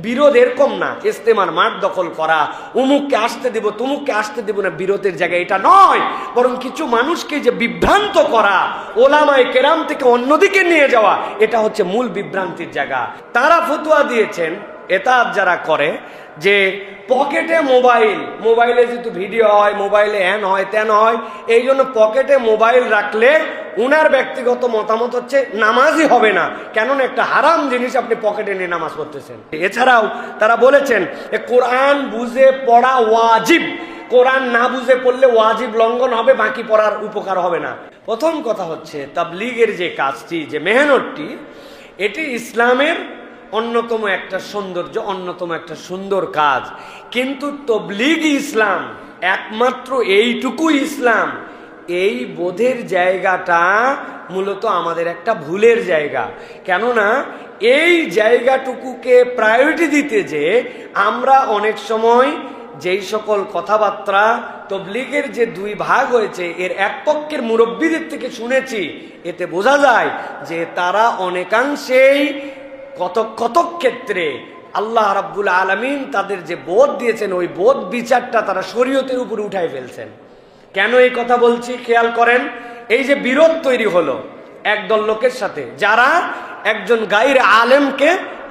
বিরোধ এরকম না ইস্তেমার মাঠ দখল করা, উমুককে আসতে দেব তুমুককে আসতে দেব না, বিরোধের জায়গা এটা নয়। বরং কিছু মানুষকে যে বিভ্রান্ত করা, ওলামায়ে কেরাম থেকে অন্যদিকে নিয়ে যাওয়া, এটা হচ্ছে মূল বিভ্রান্তির জায়গা। তারা ফতোয়া দিয়েছেন এতাত যারা করে যে পকেটে মোবাইলে যেহেতু ভিডিও হয়, মোবাইলে হ্যান হয় ত্যান হয়, এই জন্য পকেটে মোবাইল রাখলে উনার ব্যক্তিগত মতামত হচ্ছে নামাজই হবে না, কেননা একটা হারাম জিনিস আপনি পকেটে নিয়ে নামাজ পড়তেছেন। এছাড়াও তারা বলেছেন কোরআন বুঝে পড়া ওয়াজিব, কোরআন না বুঝে পড়লে ওয়াজিব লঙ্ঘন হবে, বাকি পড়ার উপকার হবে না। প্রথম কথা হচ্ছে তাবলীগের যে কাজটি, যে মেহনতটি, এটি ইসলামের অন্যতম একটা সৌন্দর্য, অন্যতম একটা সুন্দর কাজ। কিন্তু তাবলীগই ইসলাম, একমাত্র এইটুকুই ইসলাম, এই বোধের জায়গাটা মূলত আমাদের একটা ভুলের জায়গা। কেননা এই জায়গাটুকুকে প্রায়োরিটি দিতে যে আমরা অনেক সময় যেই সকল কথাবার্তা তাবলীগের যে দুই ভাগ হয়েছে এর এক পক্ষের মুরব্বীদের থেকে শুনেছি, এতে বোঝা যায় যে তারা অনেকাংশেই কতক ক্ষেত্রে আল্লাহ রাব্বুল আলামিন তাদের যে বোধ দিয়েছেন ওই বোধ বিচারটা তারা শরীয়তের উপর উঠাই ফেলছেন। কেন এই কথা বলছি খেয়াল করেন। এই যে বিরোধ তৈরি হলো একদল লোকের সাথে যারা একজন গায়রে আলেমকে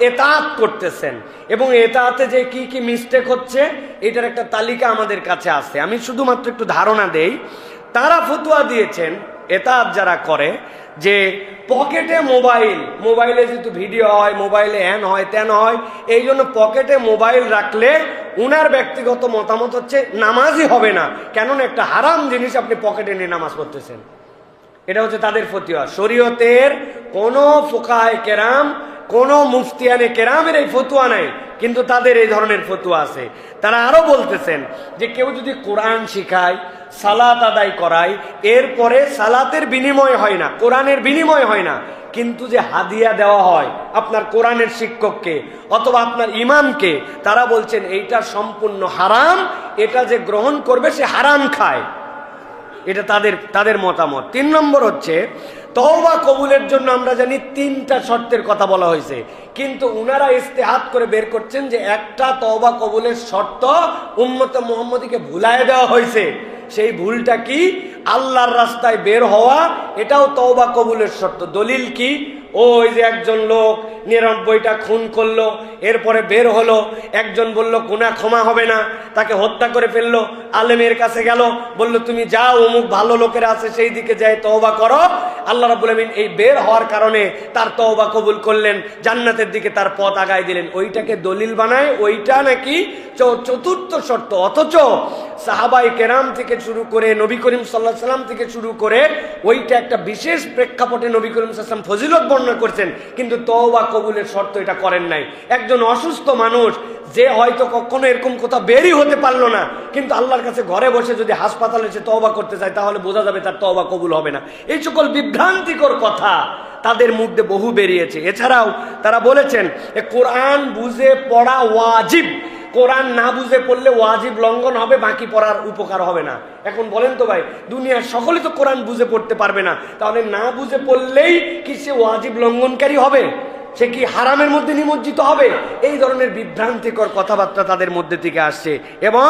এতাত করতেছেন, এবং এতাতে যে কি কি মিস্টেক হচ্ছে এটার একটা তালিকা আমাদের কাছে আছে। আমি শুধুমাত্র একটু ধারণা দেই। তারা ফতোয়া দিয়েছেন এতাত যারা করে যে পকেটে মোবাইলে যেহেতু ভিডিও হয়, মোবাইলে হ্যান হয় ত্যান হয়, এই জন্য পকেটে মোবাইল রাখলে উনার ব্যক্তিগত মতামত হচ্ছে নামাজই হবে না, কেননা একটা হারাম জিনিস আপনি পকেটে নিয়ে নামাজ পড়তেছেন। এটা হচ্ছে তাদের ফতোয়া। শরীয়তের কোনো ফুকাহায়ে কেরাম, কোনো মুফতিয়ানে কেরামের এই ফতোয়া নাই, কিন্তু তাদের এই ধরনের ফতোয়া আছে। তারা আরো বলতেছেন যে কেউ যদি কোরআন শিখায়, সালাত আদায় করায়, এরপরে সালাতের বিনিময় হয় না, কোরআনের বিনিময় হয় না, কিন্তু যে হাদিয়া দেওয়া হয় আপনার কোরআনের শিক্ষককে অথবা আপনার ইমামকে, তারা বলছেন এইটা সম্পূর্ণ হারাম, এটা যে গ্রহণ করবে সে হারাম খায়। এটা তাদের মতামত। 3 নম্বর হচ্ছে তওবা কবুলের জন্য আমরা জানি 3টা শর্তের কথা বলা হয়েছে, কিন্তু উনারা ইস্তেহাদ করে বের করছেন যে একটা তওবা কবুলের শর্ত উম্মতে মুহাম্মদীকে ভুলায় দেওয়া হয়েছে। সেই ভুলটা কি? আল্লাহর রাস্তায় বের হওয়া, এটাও তওবা কবুলের শর্ত। দলিল কি? ওই যে একজন লোক 99টা খুন করলো, এরপরে বের হলো, একজন বলল গুনাহ ক্ষমা হবে না, তাকে হত্যা করে ফেললো, আলেমের কাছে গেল, বলল তুমি যাও অমুক ভালো লোকের আছে সেই দিকে যাই তওবা করো। আল্লাহ রাব্বুল আমিন এই বের হওয়ার কারণে তার তওবা কবুল করলেন, জান্নাতের দিকে তার পথ আগায় দিলেন। ওইটাকে দলিল বানায়, ওইটা নাকি চতুর্থ শর্ত। অথচ সাহাবায়ে কেরাম থেকে শুরু করে নবী করিম সাল্লাল্লাহু আলাইহি সাল্লাম থেকে শুরু করে ওইটা একটা বিশেষ প্রেক্ষাপটে নবী করিম সাল্লাল্লাহু আলাইহি সাল্লাম ফজিলত বর্ণনা করছেন, কিন্তু তওবা কবুলের শর্ত এটা করেন নাই। একজন অসুস্থ মানুষ যে হয়তো কখনো এরকম কোথাও বেরই হতে পারলো না, কিন্তু আল্লাহর কাছে ঘরে বসে যদি হাসপাতালে সে তওবা করতে চায় তাহলে বোঝা যাবে তার তওবা কবুল হবে না। এই সকল বিভ্রান্তিকর কথা তাদের মধ্যে বহু বেরিয়েছে। এছাড়াও তারা বলেছেন কোরআন বুঝে পড়া ওয়াজিব, কোরআন না বুঝে পড়লে ওয়াজিব লঙ্ঘন হবে, বাকি পড়ার উপকার হবে না। এখন বলেন তো ভাই, দুনিয়ার সকলে তো কোরআন বুঝে পড়তে পারবে না, তাহলে না বুঝে পড়লেই কি সে ওয়াজিব লঙ্ঘনকারী হবে? সে কি হারামের মধ্যে নিমজ্জিত হবে? এই ধরনের বিভ্রান্তিকর কথাবার্তা তাদের মধ্যে থেকে আসছে। এবং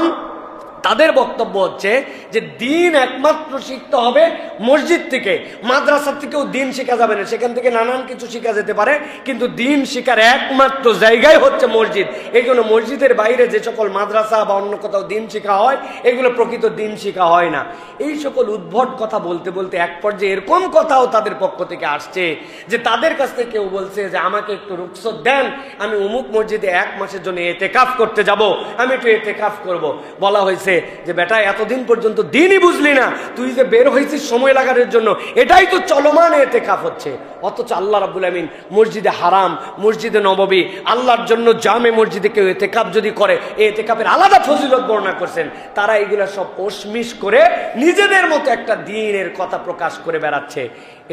তাদের বক্তব্য হচ্ছে যে দিন একমাত্র শিখতে হবে মসজিদ থেকে, মাদ্রাসা থেকেও দিন শেখা যাবে না, সেখান থেকে নানান কিছু শেখা যেতে পারে, কিন্তু দিন শেখার একমাত্র জায়গায় হচ্ছে মসজিদ। এই জন্য মসজিদের বাইরে যে সকল মাদ্রাসা বা অন্য কোথাও দিন শেখা হয় এগুলো প্রকৃত দিন শেখা হয় না। এই সকল উদ্ভট কথা বলতে বলতে এক পর্যায়ে এরকম কথাও তাদের পক্ষ থেকে আসছে যে তাদের কাছ থেকে কেউ বলছে যে আমাকে একটু রুখসত দেন, আমি অমুক মসজিদে 1 মাসের জন্য এতেকাফ করতে যাব, আমি একটু এতেকাফ করব। বলা হয়েছে যে বেটা এতদিন পর্যন্ত দিনই বুঝলি না, তুই যে বের হয়েছিস সময় লাগানোর জন্য, এটাই তো চলমান এতেকাফ হচ্ছে। অথচ আল্লাহ রাব্বুল আমিন মসজিদে হারাম, মসজিদে নববী, আল্লাহর জন্য জামে মসজিদে কেউ এতেকাফ যদি করে এই এতেকাফের আলাদা ফজিলত বর্ণনা করছেন। তারা এগুলা সব ওশমিশ করে নিজেদের মতো একটা দ্বীনের কথা প্রকাশ করে বেড়াচ্ছে।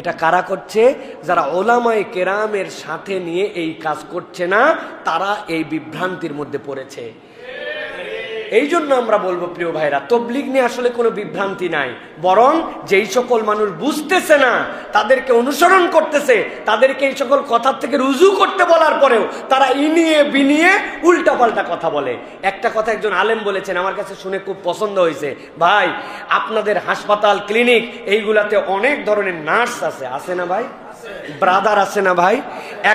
এটা কারা করছে? যারা উলামায়ে কেরামের সাথে নিয়ে এই কাজ করছে না, তারা এই বিভ্রান্তির মধ্যে পড়েছে। এই জন্য আমরা বলবো প্রিয় ভাইরা, তবলিগ নিয়ে আসলে কোনো বিভ্রান্তি নাই, বরং যেই সকল মানুষ বুঝতেছে না, তাদেরকে অনুসরণ করতেছে, তাদেরকে এই সকল কথার থেকে রুজু করতে বলার পরেও তারা ইনিয়ে বিনিয়ে উল্টাপাল্টা কথা বলে। একটা কথা একজন আলেম বলেছেন, আমার কাছে শুনে খুব পছন্দ হয়েছে, ভাই আপনাদের হাসপাতাল ক্লিনিক এইগুলাতে অনেক ধরনের নার্স আছে, আছে না ভাই? ব্রাদার আছে না ভাই?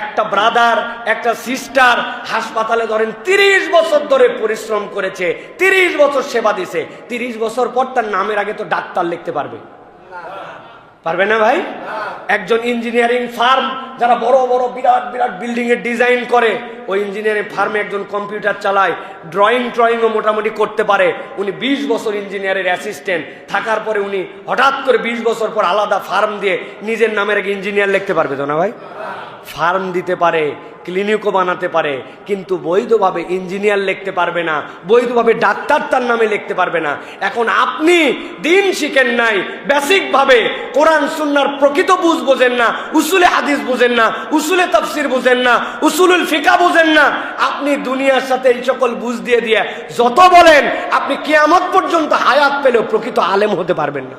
একটা ব্রাদার একটা সিস্টার হাসপাতালে ধরেন 30 বছর ধরে পরিশ্রম করেছে, 30 বছর সেবা দিছে, 30 বছর পর তার নামের আগে তো ডাক্তার লিখতে পারবে? পারবে না ভাই? একজন ইঞ্জিনিয়ারিং ফার্ম যারা বড় বড় বিরাট বিরাট বিল্ডিং এর ডিজাইন করে, ওই ইঞ্জিনিয়ারিং ফার্মে একজন কম্পিউটার চালায়, ড্রয়িংও মোটামুটি করতে পারে, উনি 20 বছর ইঞ্জিনিয়ারের অ্যাসিস্ট্যান্ট থাকার পরে উনি হঠাৎ করে 20 বছর পর আলাদা ফার্ম দিয়ে নিজের নামের আগে ইঞ্জিনিয়ার লিখতে পারবে তো না ভাই? ফার্ম দিতে পারে, ক্লিনিকও বানাতে পারে, কিন্তু বৈধভাবে ইঞ্জিনিয়ার লিখতে পারবে না, বৈধভাবে ডাক্তার তার নামে লিখতে পারবে না। এখন আপনি দিন শিখেন নাই, বেসিক ভাবে কোরআন সুন্নাহর প্রকৃত বুঝ বোঝেন না, উসুলে হাদিস বোঝেন না, উসুলে তাফসির বোঝেন না, উসুলুল ফিকহ বোঝেন না, আপনি দুনিয়ার সাথে এই সকল বুঝ দিয়ে দিয়ে যত বলেন, আপনি কিয়ামত পর্যন্ত হায়াত পেলেও প্রকৃত আলেম হতে পারবেন না।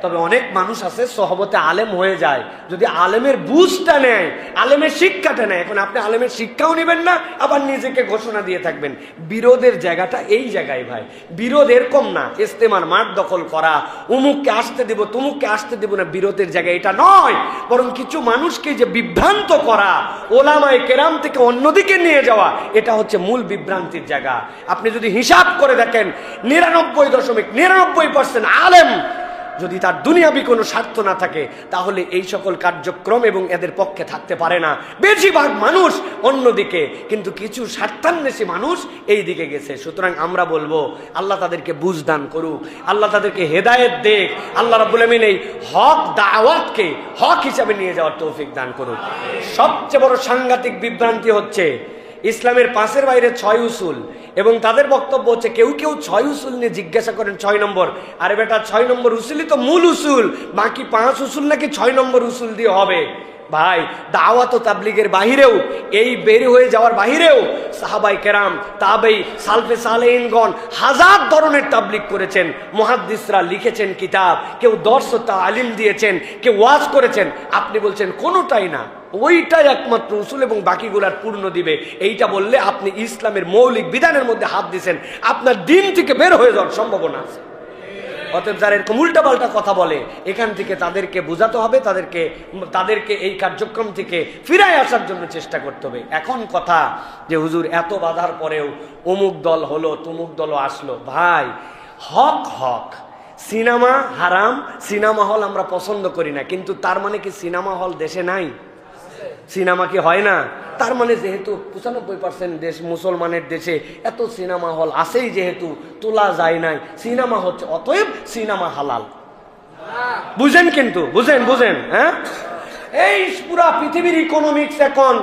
তবে অনেক মানুষ আছে সহবতে আলেম হয়ে যায়, যদি আলেমের বুঝটা নেয়, আলেমের শিক্ষাটা নেয়। এখন আপনি আলেমের শিক্ষাও নেবেন না, আবার নিজেকে ঘোষণা দিয়ে থাকবেন। বিরোধের জায়গাটা এই জায়গায় ভাই, বিরোধ এরকম না ইস্তেমার মাঠ দখল করা, উমুককে আসতে দিব তুমুককে আসতে দিব না, বিরোধের জায়গা এটা নয়, বরং কিছু মানুষকে যে বিভ্রান্ত করা, ওলামায়ে কেরাম থেকে অন্যদিকে নিয়ে যাওয়া, এটা হচ্ছে মূল বিভ্রান্তির জায়গা। আপনি যদি হিসাব করে দেখেন 99.99% আলেম যদি তার দুনিয়াবি কোনো স্বার্থ না থাকে, তাহলে এই সকল কার্যক্রম এবং এদের পক্ষে থাকতে পারে না। বেশিরভাগ মানুষ অন্যদিকে, কিন্তু কিছু স্বার্থান্বেষী মানুষ এই দিকে গেছে। সুতরাং আমরা বলবো আল্লাহ তাদেরকে বুঝ দান করুক, আল্লাহ তাদেরকে হেদায়েত দেখ, আল্লাহ রাব্বুল আমিন এই হক দাওয়াতকে হক হিসাবে নিয়ে যাওয়ার তৌফিক দান করুক। সবচেয়ে বড় সাংঘাতিক বিভ্রান্তি হচ্ছে ইসলামের 5-এর বাইরে 6 উসুল, এবং তাদের বক্তব্য হচ্ছে কেউ কেউ 6 উসুল নিয়ে জিজ্ঞাসা করেন 6 নম্বর, আরে বেটা 6 নম্বর উসুলই তো মূল উসুল, বাকি 5 উসুল নাকি 6 নম্বর উসুল দিয়ে হবে? ভাই দাওয়াত ও তাবলীগের বাহিরেও, এই বের হয়ে যাওয়ার বাহিরেও সাহাবাই কেরাম, তাবেঈ, সালফে সালেহিনগণ হাজার ধরনের তাবলীগ করেছেন। মুহাদ্দিসরা লিখেছেন কিতাব, কেউ দর্স ও তালিম দিয়েছেন, কেউ ওয়াজ করেছেন। আপনি বলছেন কোনোটাই না, ওইটাই একমাত্র উসুল এবং বাকিগুলার পূর্ণ দিবে। এইটা বললে আপনি ইসলামের মৌলিক বিধানের মধ্যে হাত দিয়েছেন, আপনার দিন থেকে বের হয়ে যাওয়ার সম্ভাবনা আছে। অতএব যারা এরকম উল্টাপাল্টা কথা বলে, এখান থেকে তাদেরকে বোঝাতে হবে, তাদেরকে এই কার্যক্রম থেকে ফিরায় আসার জন্য চেষ্টা করতে হবে। এখন কথা যে হুজুর এত বাধার পরেও অমুক দল হলো, তমুক দলও আসলো, ভাই হক হক, সিনেমা হারাম, সিনেমা হল আমরা পছন্দ করি না, কিন্তু তার মানে কি সিনেমা হল দেশে নাই? সিনেমা কি হয় না? তার মানে যেহেতু 95% দেশ মুসলমানের দেশে এত সিনেমা হল আছেই, যেহেতু তোলা যায় নাই, সিনেমা হচ্ছে, অতএব সিনেমা হালাল। বুঝেন? কিন্তু বুঝেন হ্যাঁ, এই পুরা পৃথিবীর ইকোনমিক্স এখন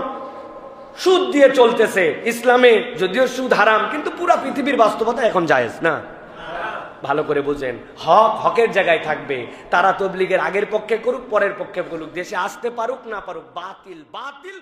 সুদ দিয়ে চলতেছে। ইসলামে যদিও সুদ হারাম, কিন্তু পুরা পৃথিবীর বাস্তবতা এখন জায়েজ না। ভালো করে বুঝেন, হক হকের জায়গায় থাকবে। তারা তবলিগের আগের পক্ষে করুক, পরের পক্ষে করুক, দেশে আসতে পারুক না পারুক, বাতিল বাতিল।